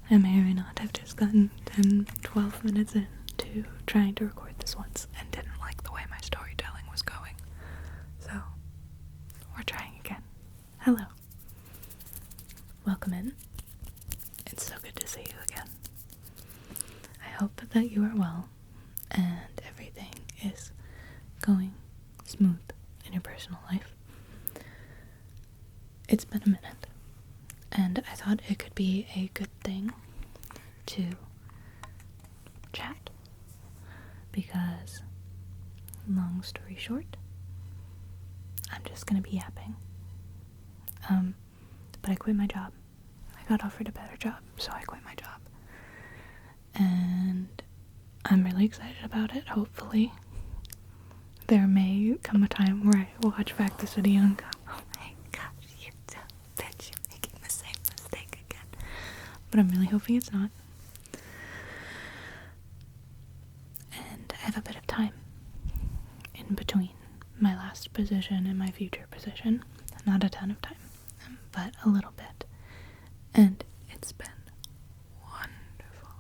I may or may not have just gotten 10, 12 minutes into trying to record this once and didn't like the way my storytelling was going. So, we're trying again. Hello. Welcome in. It's so good to see you again. I hope that you are well and everything is going smooth in your personal life. It's been a minute, and I thought it could be a good thing to chat, because, long story short, I'm just gonna be yapping. But I quit my job. I got offered a better job, so I quit my job. And I'm really excited about it, hopefully. There may come a time where I watch back this video and go, oh my gosh, you dumb bitch, you're making the same mistake again. But I'm really hoping it's not. And I have a bit of time in between my last position and my future position. Not a ton of time, but a little bit. And it's been wonderful.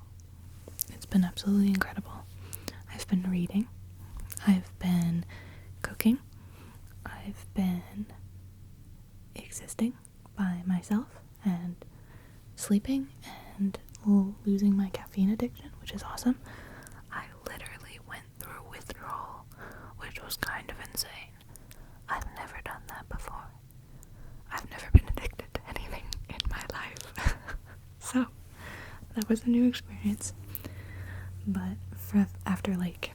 It's been absolutely incredible. I've been reading. I've been cooking. I've been existing by myself and sleeping and losing my caffeine addiction, which is awesome. I literally went through withdrawal, which was kind of insane. I've never done that before. I've never been addicted to anything in my life. So, that was a new experience. But after like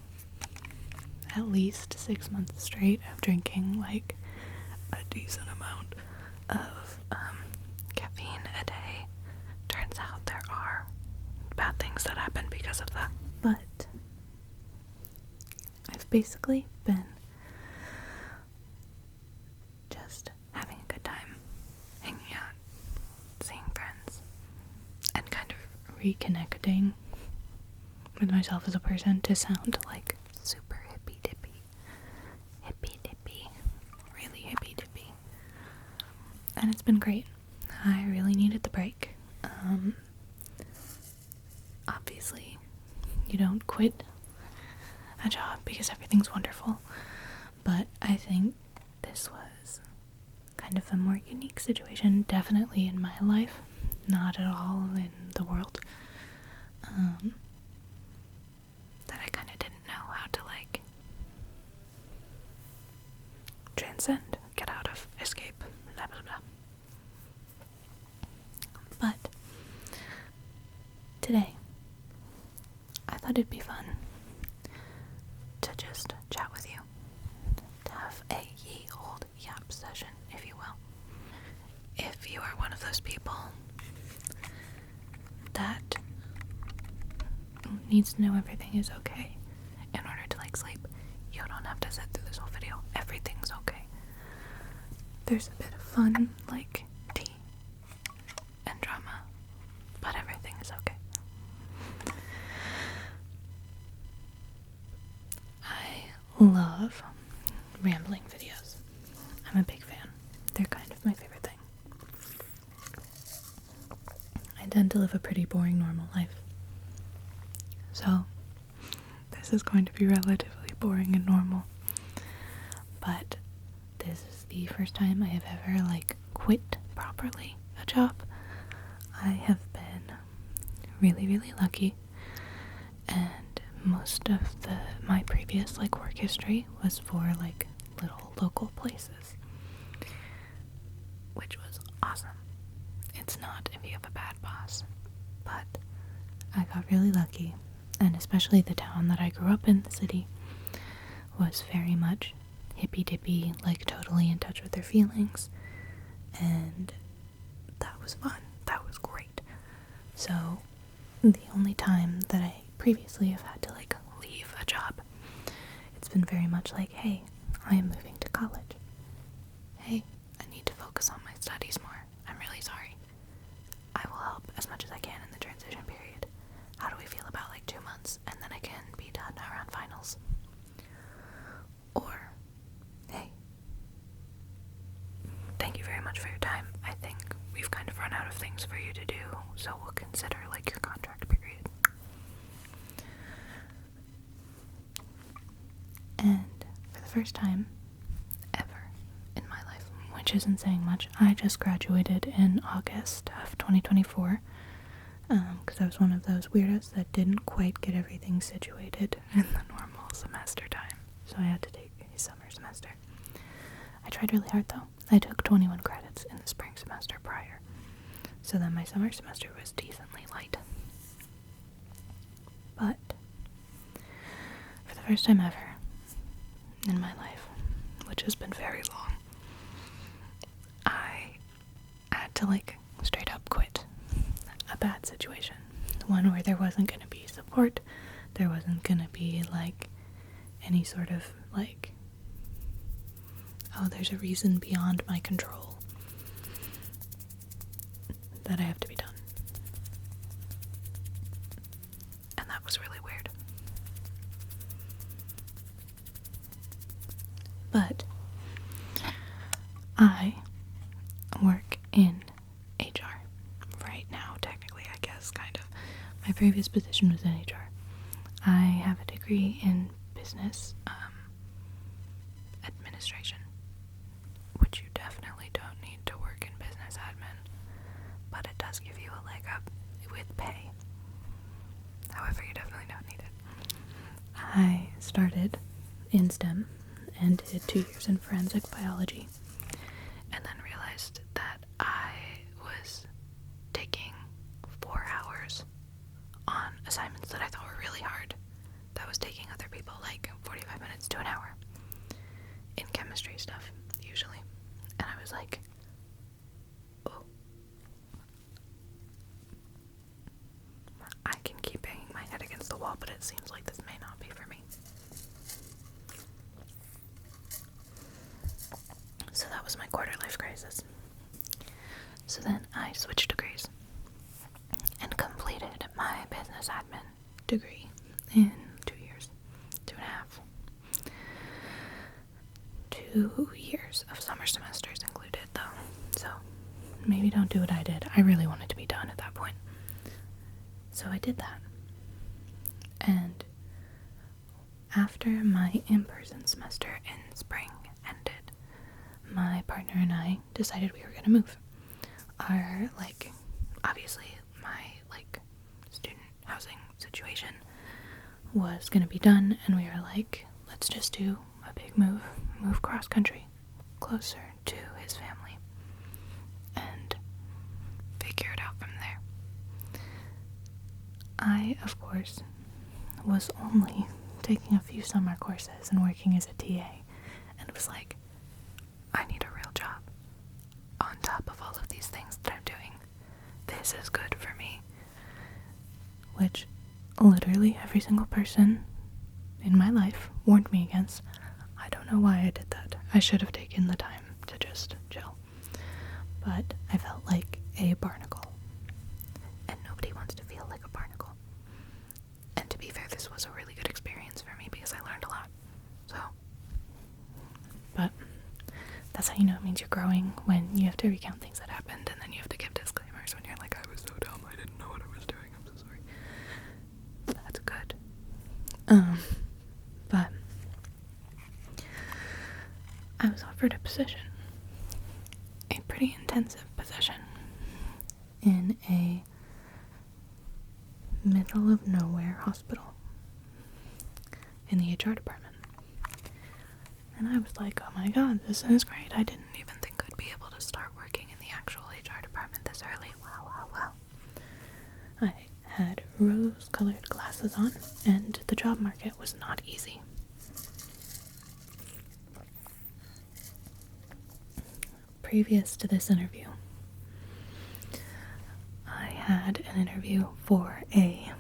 at least 6 months straight of drinking like a decent amount of caffeine a day, turns out there are bad things that happen because of that. But I've basically been just having a good time, hanging out, seeing friends, and kind of reconnecting with myself as a person to sound like super hippy-dippy, really hippy-dippy. And it's been great. I really needed the break. Obviously, you don't quit a job because everything's wonderful, but I think this was kind of a more unique situation, definitely in my life, not at all in the world, that I kind of didn't know how to like transcend, get out of, escape, blah blah blah. But today I thought it'd be fun to just chat with you, to have a ye old yap session, if you will. If you are one of those people that needs to know everything is okay in order to like sleep, you don't have to sit through this whole video. Everything's okay. There's a bit of fun, like tea and drama, but everything is okay. I love rambling videos. I'm a big fan. They're kind of my favorite thing. I tend to live a pretty boring normal life. So, this is going to be relatively boring and normal. But this is the first time I have ever, like, quit properly a job. I have been really, really lucky. And most of my previous, like, work history was for, like, little local places. Which was awesome. It's not if you have a bad boss. But I got really lucky. And especially the town that I grew up in, the city, was very much hippy-dippy, like totally in touch with their feelings. And that was fun. That was great. So, the only time that I previously have had to, like, leave a job, it's been very much like, hey, I am moving to college. Hey, I need to focus on my studies more. I'm really sorry. I will help as much as I can in the transition period. How do we feel about like 2 months and then I can be done around finals? Or, hey, thank you very much for your time. I think we've kind of run out of things for you to do, so we'll consider like your contract period. And for the first time ever in my life, which isn't saying much, I just graduated in August of 2024, because I was one of those weirdos that didn't quite get everything situated in the normal semester time, so I had to take a summer semester. I tried really hard though. I took 21 credits in the spring semester prior, so then my summer semester was decently light. But for the first time ever in my life, which has been very long, I had to like straight up quit a bad situation. One where there wasn't going to be support, there wasn't going to be like any sort of like, oh, there's a reason beyond my control that I have to be done. And that was really weird. But I work in HR right now, technically, I guess, kind of. My previous position was in HR. I have a degree in business administration, which you definitely don't need to work in business admin, but it does give you a leg up with pay. However, you definitely don't need it. I started in STEM and did 2 years in forensic biology, and then realized that I was taking 4 hours on assignments that I thought were really hard. That was taking other people like 45 minutes to an hour in chemistry stuff, usually. And I was like, oh, I can keep banging my head against the wall, but it seems like this may not be for me. So that was my quarter life crisis. So then I switched degrees and completed my business admin degree in 2 years, 2.5. 2 years of summer semesters included, though. So maybe don't do what I did. I really wanted to be done at that point. So I did that. And after my in-person semester in spring ended, my partner and I decided we were going to move. Our, like, obviously my, like, student housing situation was going to be done, and we were like, let's just do a big move cross country, closer to his family, and figure it out from there. I, of course, was only taking a few summer courses and working as a TA, and it was like, I need a real job on top of all of these things that I'm doing. This is good for me. Which literally every single person in my life warned me against. I don't know why I did that. I should have taken the time to just chill. But I felt like a barnacle. And nobody wants to feel like a barnacle. And to be fair, this was a really good experience for me because I learned a lot. So, but that's how you know it means you're growing, when you have to recount things that happened, and then you have to give disclaimers when you're like, I was so dumb, I didn't know what I was doing, I'm so sorry. That's good. But I was offered a position, a pretty intensive position, in a middle of nowhere hospital in the HR department. And I was like, oh my god, this is great. I didn't even think I'd be able to start working in the actual HR department this early. Wow. I had rose-colored glasses on, and the job market was not easy. Previous to this interview, I had an interview for I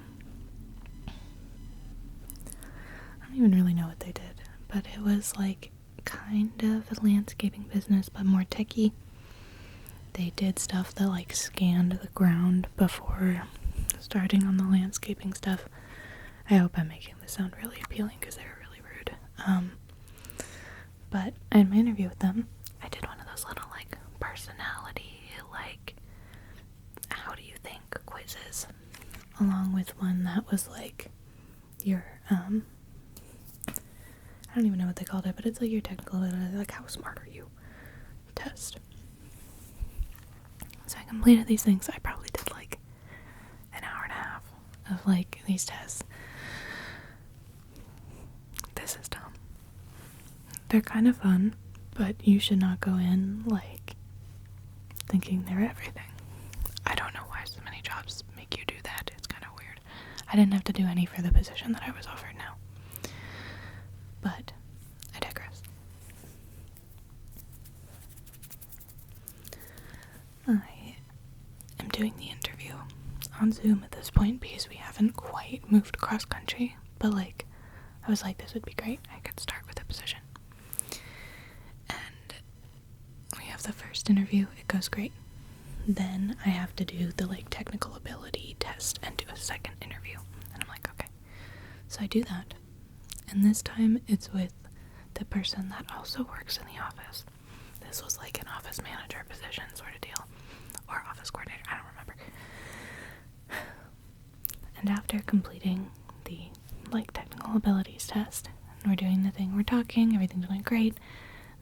don't even really know what they did, but it was like kind of a landscaping business, but more techie. They did stuff that like scanned the ground before starting on the landscaping stuff. I hope I'm making this sound really appealing because they were really rude. But in my interview with them, I did one of those little like personality, like, how do you think quiz quizzes, along with one that was like your, I don't even know what they called it, but it's like your technical, like how smart are you test. So I completed these things. I probably did like an hour and a half of like these tests. This is dumb. They're kind of fun, but you should not go in like thinking they're everything. I don't know why so many jobs make you do that. It's kind of weird. I didn't have to do any for the position that I was offered now. But I digress. I am doing the interview on Zoom at this point because we haven't quite moved cross country, but like I was like, this would be great. I could start with a position. And we have the first interview. It goes great. Then I have to do the like technical ability test and do a second interview. And I'm like, okay. So I do that. And this time it's with the person that also works in the office. This was like an office manager position sort of deal. Or office coordinator. I don't remember. And after completing the like technical abilities test, and we're doing the thing, we're talking, everything's going great.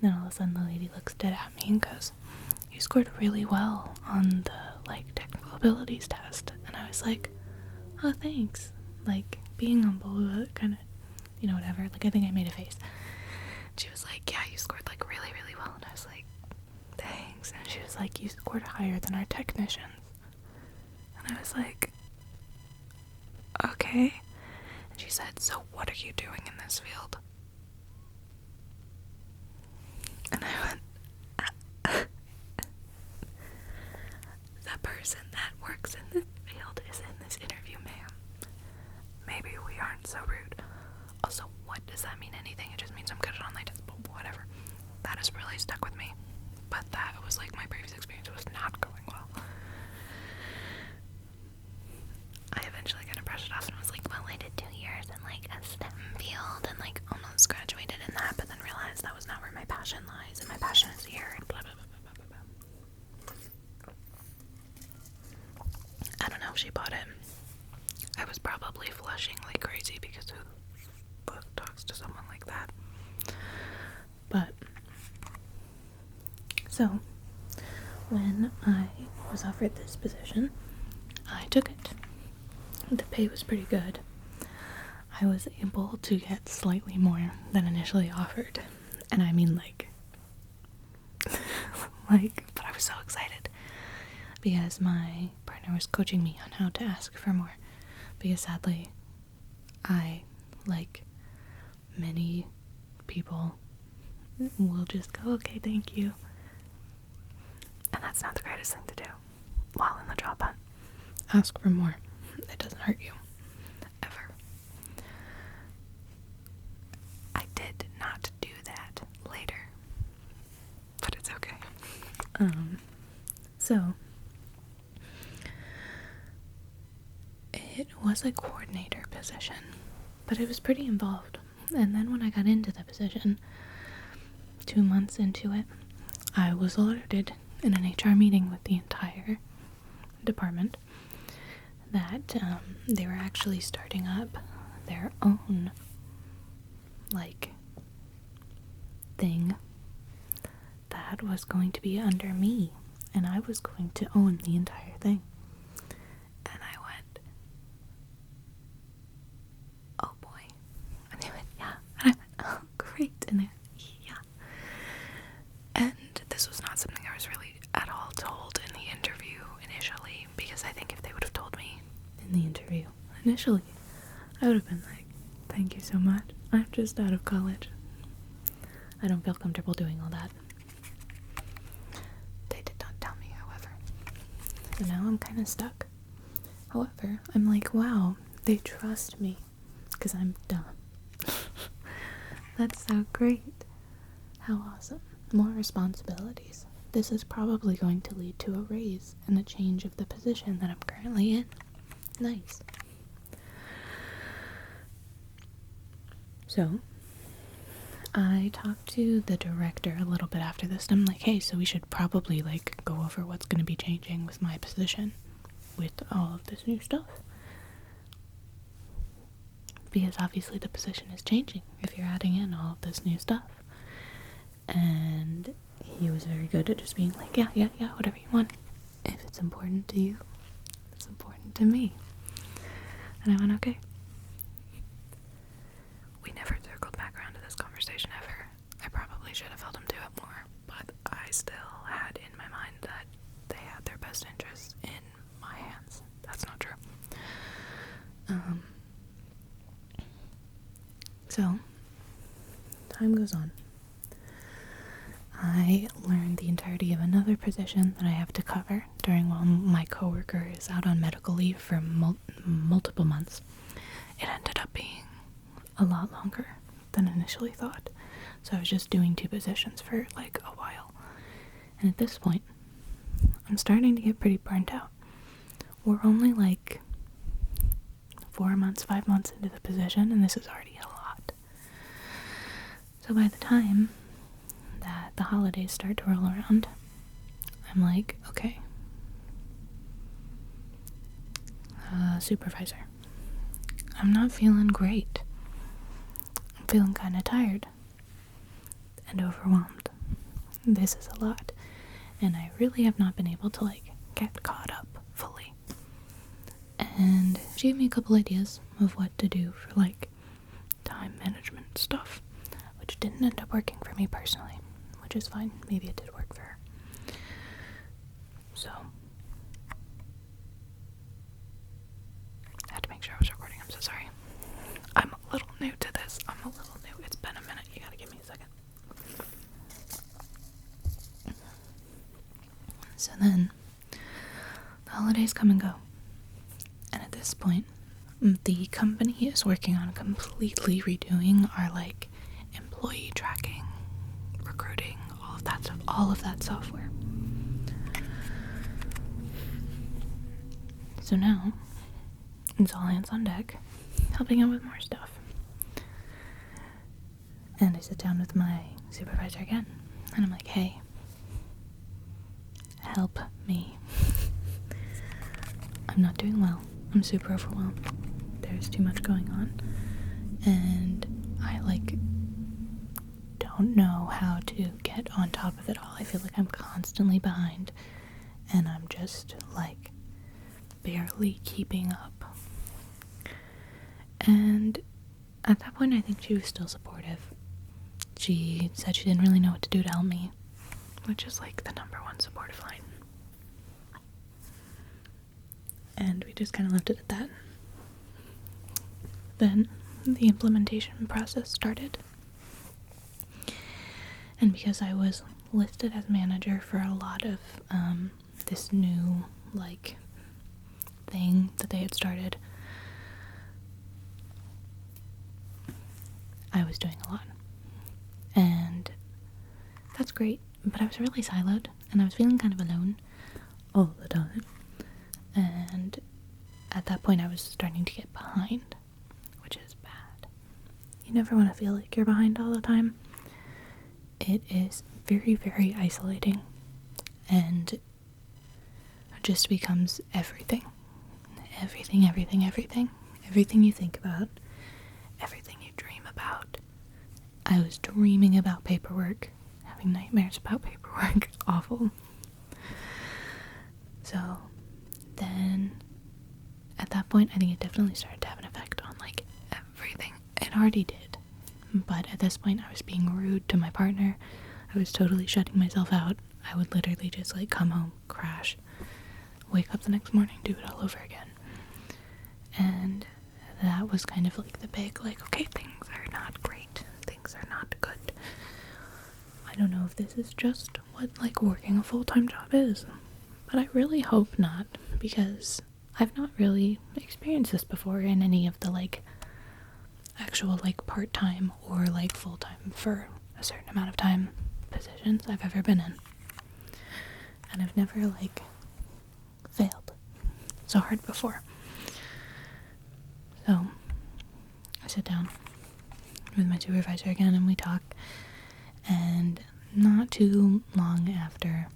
And then all of a sudden the lady looks dead at me and goes, you scored really well on the like technical abilities test. And I was like, oh, thanks. Like being humble, kind of, you know, whatever. Like I think I made a face. She was like, yeah, you scored like really, really well. And I was like, thanks. And she was like, you scored higher than our technicians. And I was like, okay. And she said, so what are you doing in this field? And I went, the person that works in this field is in this interview, ma'am. Maybe we aren't so rude. Also, what does that mean? Anything? It just means I'm good at online tests, but whatever. That has really stuck with me. But that was like my previous experience was not going well. I eventually kind of brushed it off and was like, well, I did 2 years in like a STEM field and like almost graduated in that, but then realized that was not where my passion lies, and my passion is here, and blah, blah, blah, blah, blah, blah. I don't know if she bought it. I was probably flushing like crazy because who the fuck talks to someone like that? But, so, when I was offered this position, I took it. The pay was pretty good. I was able to get slightly more than initially offered. And I mean like, but I was so excited because my partner was coaching me on how to ask for more. Because sadly, I, like many people, will just go, okay, thank you. And that's not the greatest thing to do while in the job hunt. Ask for more. It doesn't hurt you. Ever. I did not do that later. But it's okay. So it was a coordinator position, but it was pretty involved. And then when I got into the position, 2 months into it, I was alerted in an HR meeting with the entire department that they were actually starting up their own like thing that was going to be under me, and I was going to own the entire thing. And I went, oh boy. And they went, yeah. And I went, oh great. And they went, yeah. And this was not something I was really at all told in the interview initially, because I think if they would have told me in the interview initially, I would have been like, thank you so much. I'm just out of college. I don't feel comfortable doing all that. They did not tell me, however. So now I'm kind of stuck. However, I'm like, wow, they trust me because I'm dumb. That's so great. How awesome. More responsibilities. This is probably going to lead to a raise and a change of the position that I'm currently in. Nice. So, I talked to the director a little bit after this, and I'm like, hey, so we should probably, like, go over what's going to be changing with my position. with all of this new stuff. Because obviously the position is changing if you're adding in all of this new stuff. And he was very good at just being like, yeah, whatever you want. If it's important to you, it's important to me. And I went, okay. We never circled back around to this conversation ever. I probably should have held him to it more, but I still had in my mind that they had their best interests in my hands. That's not true. So, time goes on. I learned the entirety of another position that I have to cover during while my coworker is out on medical leave for multiple months. It ended up being a lot longer than initially thought. So I was just doing 2 positions for like a while. And at this point, I'm starting to get pretty burnt out. We're only like 4 months, 5 months into the position, and this is already a lot. So by the time that the holidays start to roll around, I'm like, okay, supervisor, I'm not feeling great. I'm feeling kind of tired and overwhelmed. This is a lot, and I really have not been able to like get caught up fully. And she gave me a couple ideas of what to do for like time management stuff, which didn't end up working for me personally, which is fine. Maybe it did work for her. So I had to make sure I was recording. I'm so sorry. I'm a little new to this. It's been a minute. You gotta give me a second. So then the holidays come and go. And at this point, the company is working on completely redoing our like employee tracking, recruiting, all of that software. So now it's all hands on deck, helping out with more stuff. And I sit down with my supervisor again, and I'm like, hey, help me. I'm not doing well. I'm super overwhelmed. There's too much going on. And I like don't know how to get on top of it all. I feel like I'm constantly behind, and I'm just like barely keeping up. And at that point, I think she was still supportive. She said she didn't really know what to do to help me, which is like the number one supportive line. And we just kind of left it at that. Then the implementation process started. And because I was listed as manager for a lot of this new like thing that they had started, I was doing a lot. And that's great, but I was really siloed, and I was feeling kind of alone all the time. And at that point I was starting to get behind, which is bad. You never want to feel like you're behind all the time. It is very, very isolating, and it just becomes everything. Everything you think about, everything you dream about. I was dreaming about paperwork, having nightmares about paperwork. Awful. So then at that point, I think it definitely started to have an effect on like everything. It already did, but at this point I was being rude to my partner. I was totally shutting myself out. I would literally just like come home, crash, wake up the next morning, do it all over again. And that was kind of like the big like, okay, things are not great, things are not good. I don't know if this is just what like working a full-time job is, but I really hope not, because I've not really experienced this before in any of the like actual like part-time or like full-time for a certain amount of time positions I've ever been in. And I've never like failed so hard before. So I sit down with my supervisor again and we talk, and not too long after,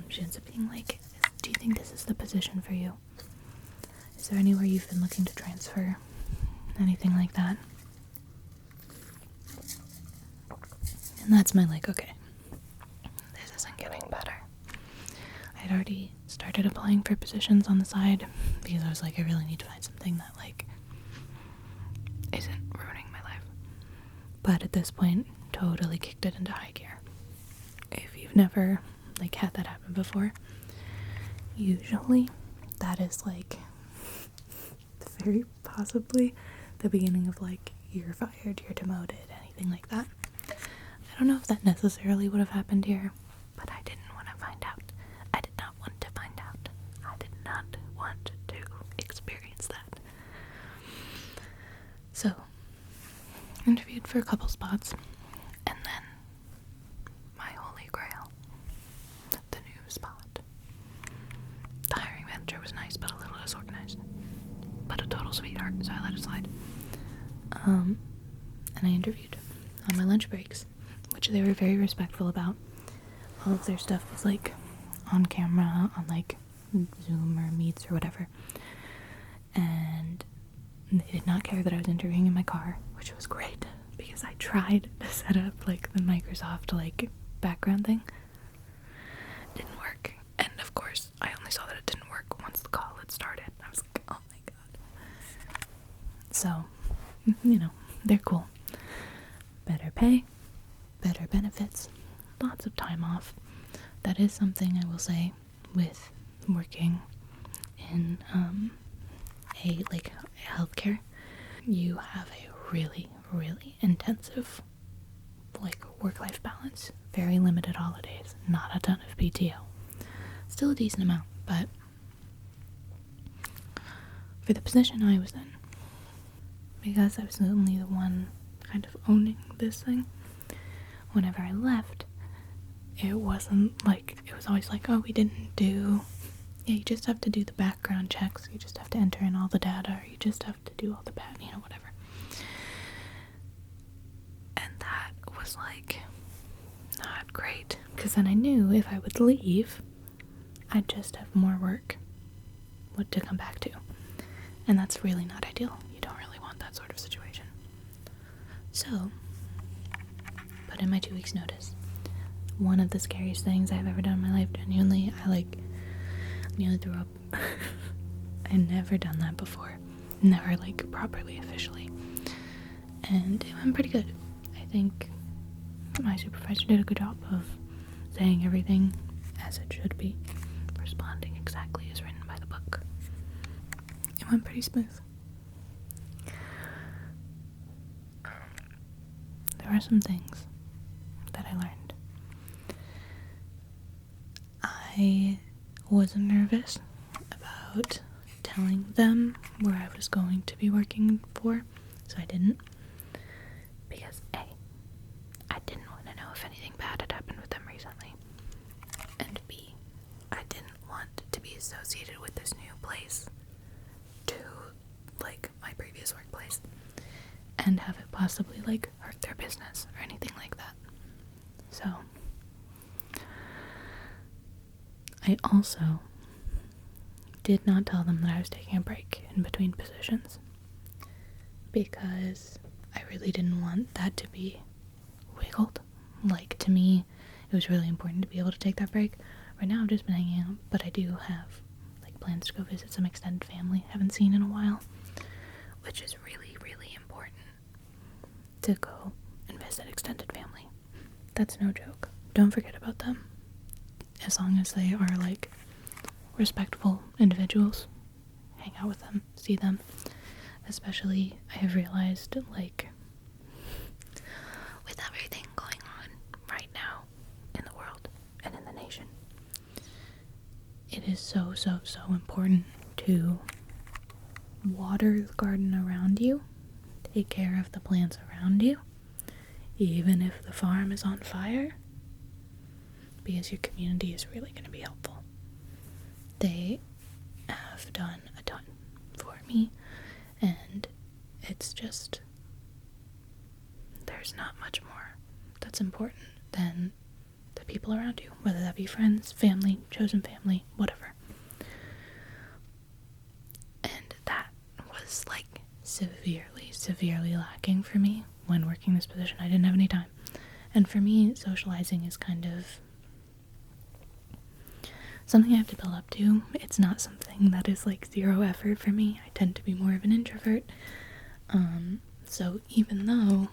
she ends up being like, do you think this is the position for you? Is there anywhere you've been looking to transfer? Anything like that? And that's my like, okay, this isn't getting better. I'd already started applying for positions on the side because I was like, I really need to find something that like isn't ruining my life. But at this point, totally kicked it into high gear. If you've never like had that happen before, usually that is like very possibly the beginning of like you're fired, you're demoted, anything like that. I don't know if that necessarily would have happened here, but I didn't want to find out. I did not want to find out. I did not want to experience that. So, interviewed for a couple spots, and then my holy grail, the new spot. The hiring manager was nice, but a little disorganized. But a total sweetheart, so I let it slide. And I interviewed on my lunch breaks, which they were very respectful about. All of their stuff was like on camera, on like Zoom or Meets or whatever. And they did not care that I was interviewing in my car, which was great because I tried to set up like the Microsoft like background thing. It didn't work. And of course, I only saw that it didn't work once the call had started. I was like, oh my god. So, you know, they're cool. Better pay, better benefits, lots of time off. That is something I will say with working in a like healthcare. You have a really, really intensive like work-life balance. Very limited holidays, not a ton of PTO. Still a decent amount, but for the position I was in, because I was only the one kind of owning this thing, whenever I left, it wasn't like, it was always like, oh, we didn't do, yeah, you just have to do the background checks, you just have to enter in all the data, or you just have to do all the whatever. And that was like, not great, because then I knew if I would leave, I'd just have more work what to come back to. And that's really not ideal. You don't really want that sort of situation. So, put in my 2 weeks notice. One of the scariest things I've ever done in my life, genuinely, I like nearly threw up. I'd never done that before. Never like properly, officially. And it went pretty good. I think my supervisor did a good job of saying everything as it should be, responding exactly as written by the book. It went pretty smooth. There are some things that I learned. I was nervous about telling them where I was going to be working for, so I didn't. Because A, I didn't want to know if anything bad had happened with them recently. And B, I didn't want to be associated with this new place to, like, my previous workplace and have it possibly, like, hurt their business or anything like that. So, I also did not tell them that I was taking a break in between positions because I really didn't want that to be wiggled. Like, to me, it was really important to be able to take that break. Right now I've just been hanging out, but I do have like plans to go visit some extended family I haven't seen in a while, which is really, really important to go and visit extended family. That's no joke. Don't forget about them. As long as they are like respectful individuals, hang out with them, see them. Especially, I have realized, like, with everything going on right now in the world and in the nation, it is so, so, so important to water the garden around you, take care of the plants around you, even if the farm is on fire, because your community is really going to be helpful. They have done a ton for me, and it's just, there's not much more that's important than the people around you, whether that be friends, family, chosen family, whatever. And severely lacking for me when working this position. I didn't have any time. And for me, socializing is kind of something I have to build up to. It's not something that is like zero effort for me. I tend to be more of an introvert. So even though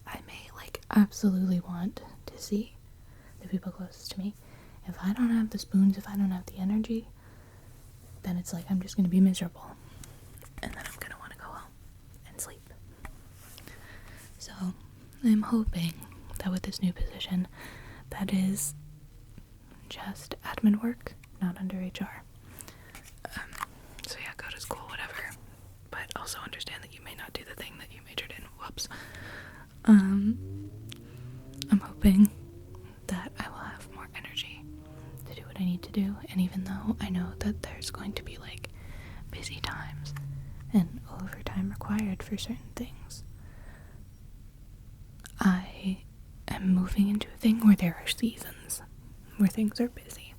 I may like absolutely want to see the people closest to me, if I don't have the spoons, if I don't have the energy, then it's like I'm just going to be miserable. And then I'm going to want to go home and sleep. So I'm hoping that with this new position, that is just admin work, not under HR. So yeah, go to school, whatever. But also understand that you may not do the thing that you majored in. Whoops. I'm hoping that I will have more energy to do what I need to do. And even though I know that there's going to be like busy times and overtime required for certain things, I am moving into a thing where there are seasons where things are busy.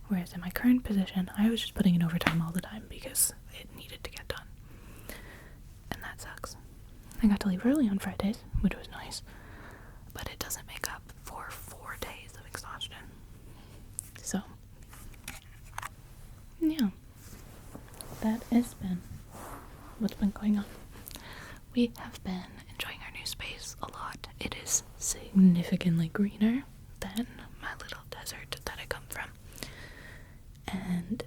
Whereas in my current position, I was just putting in overtime all the time because it needed to get done. And that sucks. I got to leave early on Fridays, which was nice, but it doesn't make up for 4 days of exhaustion. So, yeah, that has been what's been going on. We have been enjoying our new space a lot. It is significantly greener than my little desert that I come from. And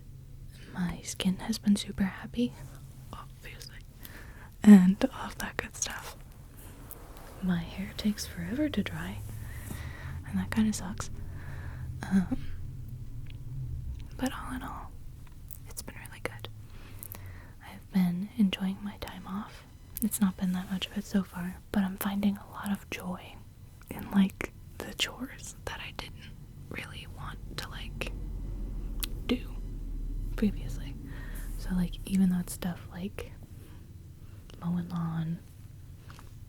my skin has been super happy, obviously, and all of that good stuff. My hair takes forever to dry, and that kind of sucks. But all in all, it's been really good. I've been enjoying my time off. It's not been that much of it so far, but I'm finding a lot of joy in like the chores that I didn't really want to like do previously. So like even though it's stuff like mowing lawn,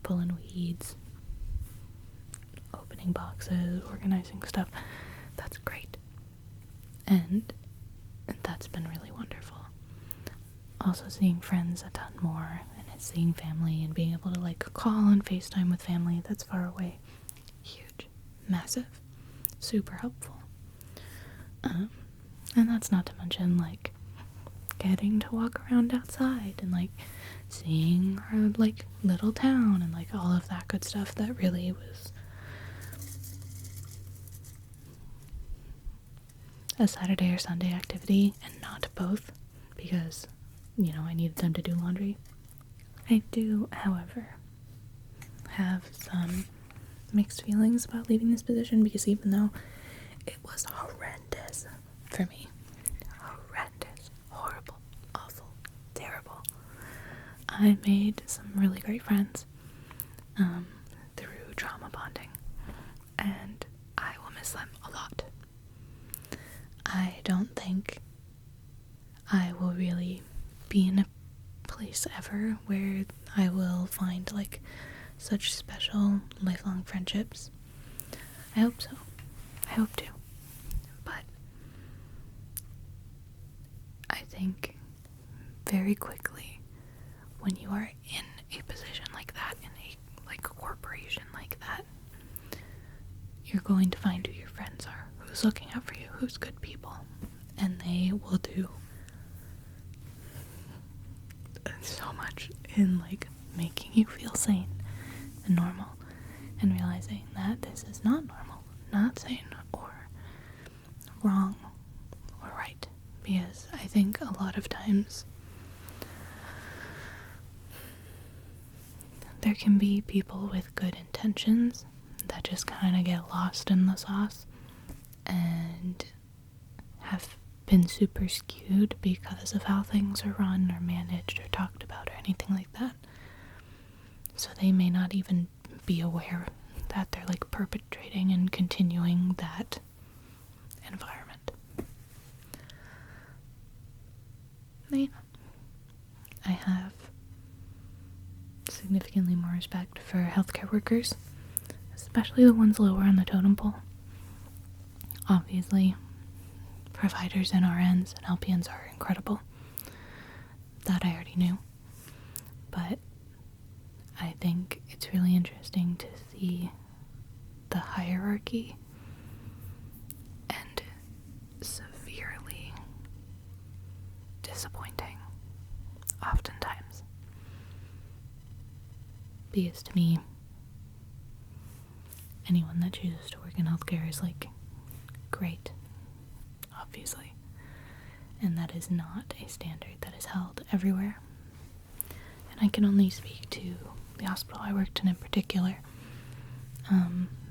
pulling weeds, opening boxes, organizing stuff, that's great. And that's been really wonderful. Also seeing friends a ton more, and seeing family and being able to like call and FaceTime with family that's far away. Huge. Massive. Super helpful. And that's not to mention like getting to walk around outside and like seeing our like little town and like all of that good stuff that really was a Saturday or Sunday activity and not both, because, you know, I needed them to do laundry. I do, however, have some mixed feelings about leaving this position, because even though it was horrendous for me, horrendous, horrible, awful, terrible, I made some really great friends through trauma bonding, and I will miss them a lot. I don't think I will really be in a place ever where I will find like such special lifelong friendships. I hope so. I hope to. But I think very quickly when you are in a position like that, in a like corporation like that, you're going to find who your friends are, who's looking out for you, who's good people, and they will do so much in like making you feel sane and normal, and realizing that this is not normal, not sane, or wrong or right. Because I think a lot of times there can be people with good intentions that just kind of get lost in the sauce and have been super skewed because of how things are run or managed or talked about or anything like that. So they may not even be aware that they're like perpetrating and continuing that environment. Yeah. I have significantly more respect for healthcare workers, especially the ones lower on the totem pole. Obviously, providers and RNs and LPNs are incredible. That I already knew. but I think it's really interesting to see the hierarchy and severely disappointing oftentimes. Because to me, anyone that chooses to work in healthcare is like great, obviously. And that is not a standard that is held everywhere. And I can only speak to the hospital I worked in particular.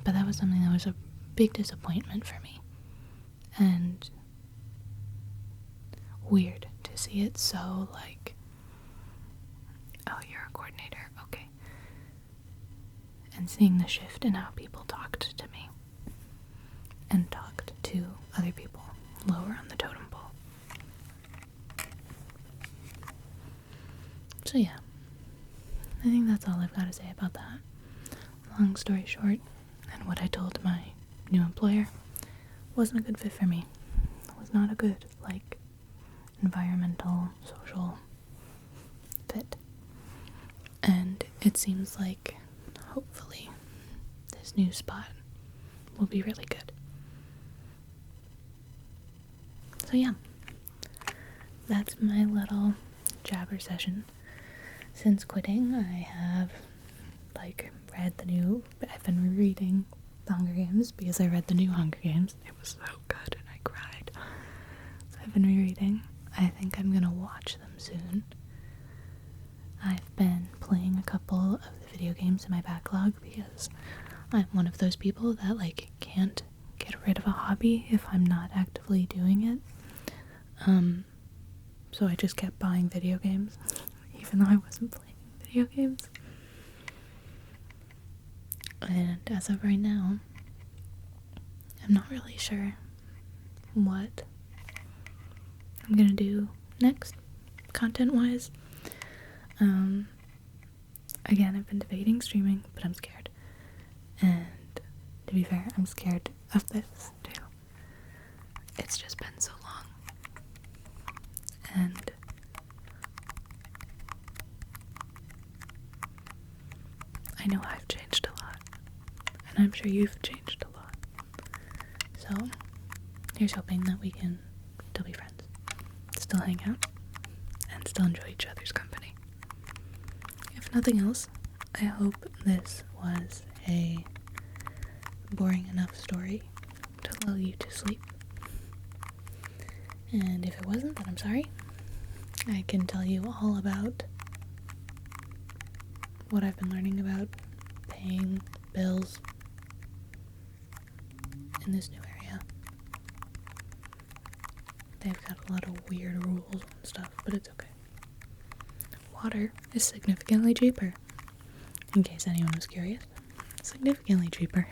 But that was something that was a big disappointment for me. And weird to see it so like, oh, you're a coordinator, okay. And seeing the shift in how people talked to me and talked to other people lower on the totem pole. So yeah, I think that's all I've got to say about that. Long story short, and what I told my new employer wasn't a good fit for me. It was not a good, like, environmental, social fit. And it seems like, hopefully, this new spot will be really good. So yeah, that's my little jabber session. Since quitting, I have, like, I've been reading The Hunger Games because I read the new Hunger Games. It was so good and I cried. So I've been rereading. I think I'm gonna watch them soon. I've been playing a couple of the video games in my backlog because I'm one of those people that, like, can't get rid of a hobby if I'm not actively doing it. So I just kept buying video games, even though I wasn't playing video games. And as of right now, I'm not really sure what I'm gonna do next, content-wise. Again, I've been debating streaming, but I'm scared. And to be fair, I'm scared of this, too. It's just been so long. And I know I've changed a lot. And I'm sure you've changed a lot. So, here's hoping that we can still be friends. Still hang out. And still enjoy each other's company. If nothing else, I hope this was a boring enough story to lull you to sleep. And if it wasn't, then I'm sorry. I can tell you all about what I've been learning about paying bills in this new area. They've got a lot of weird rules and stuff, but it's okay. Water is significantly cheaper. In case anyone was curious. Significantly cheaper.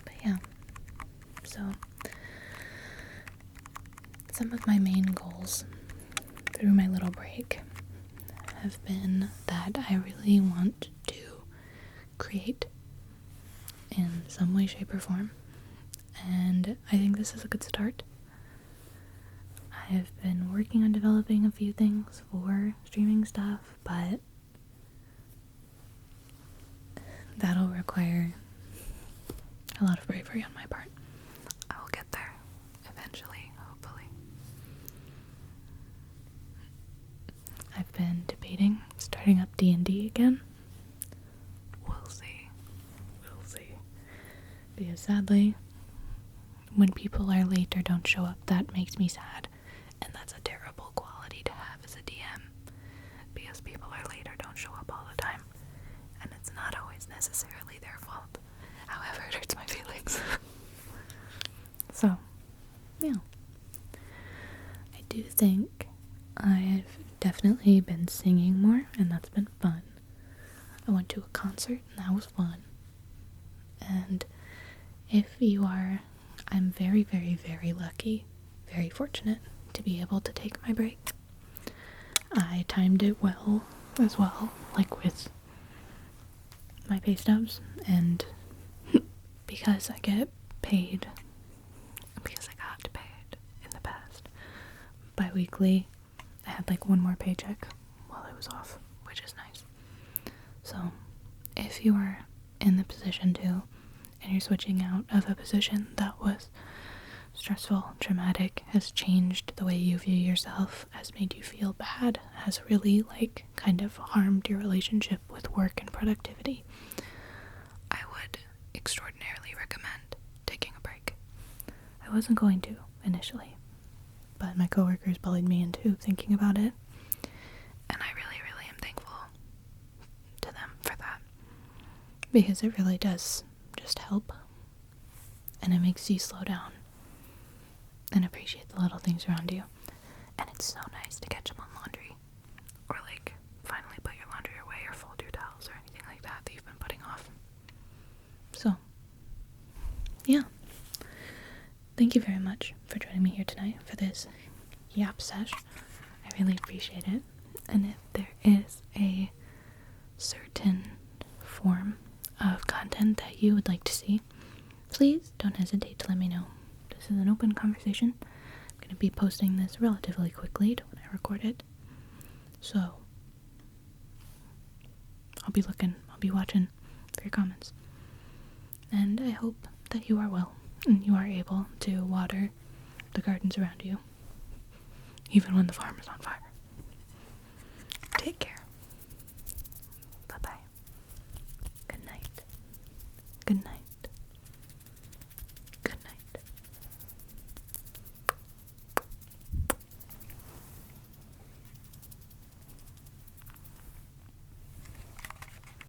But yeah. So, some of my main goals through my little break have been that I really want to create in some way, shape, or form. And I think this is a good start. I've been working on developing a few things for streaming stuff, but that'll require a lot of bravery on my part. I will get there eventually, hopefully. I've been debating starting up D&D again. We'll see. Because sadly, when people are late or don't show up, that makes me sad. And that's a terrible quality to have as a DM. Because people are late or don't show up all the time. And it's not always necessarily their fault. However, it hurts my feelings. So, yeah. I do think I've definitely been singing more, and that's been fun. I went to a concert, and that was fun. And if you are, I'm very, very, very lucky, very fortunate to be able to take my break. I timed it well as well, like with my pay stubs, and because I get paid, because I got paid in the past bi-weekly. I had like one more paycheck while I was off, which is nice. So if you are in the position to, and you're switching out of a position that was stressful, traumatic, has changed the way you view yourself, has made you feel bad, has really like kind of harmed your relationship with work and productivity, I would extraordinarily recommend taking a break. I wasn't going to initially, but my coworkers bullied me into thinking about it, and I really, really am thankful to them for that, because it really does just help, and it makes you slow down and appreciate the little things around you. And it's so nice to catch them on laundry, or like finally put your laundry away or fold your towels or anything like that that you've been putting off. So yeah, thank you very much for joining me here tonight for this yap sesh. I really appreciate it. And if there is a certain form of content that you would like to see, please don't hesitate to let me know. This is an open conversation. I'm going to be posting this relatively quickly to when I record it. So I'll be watching for your comments. And I hope that you are well and you are able to water the gardens around you, even when the farm is on fire. Take care. Bye-bye. Good night. Good night.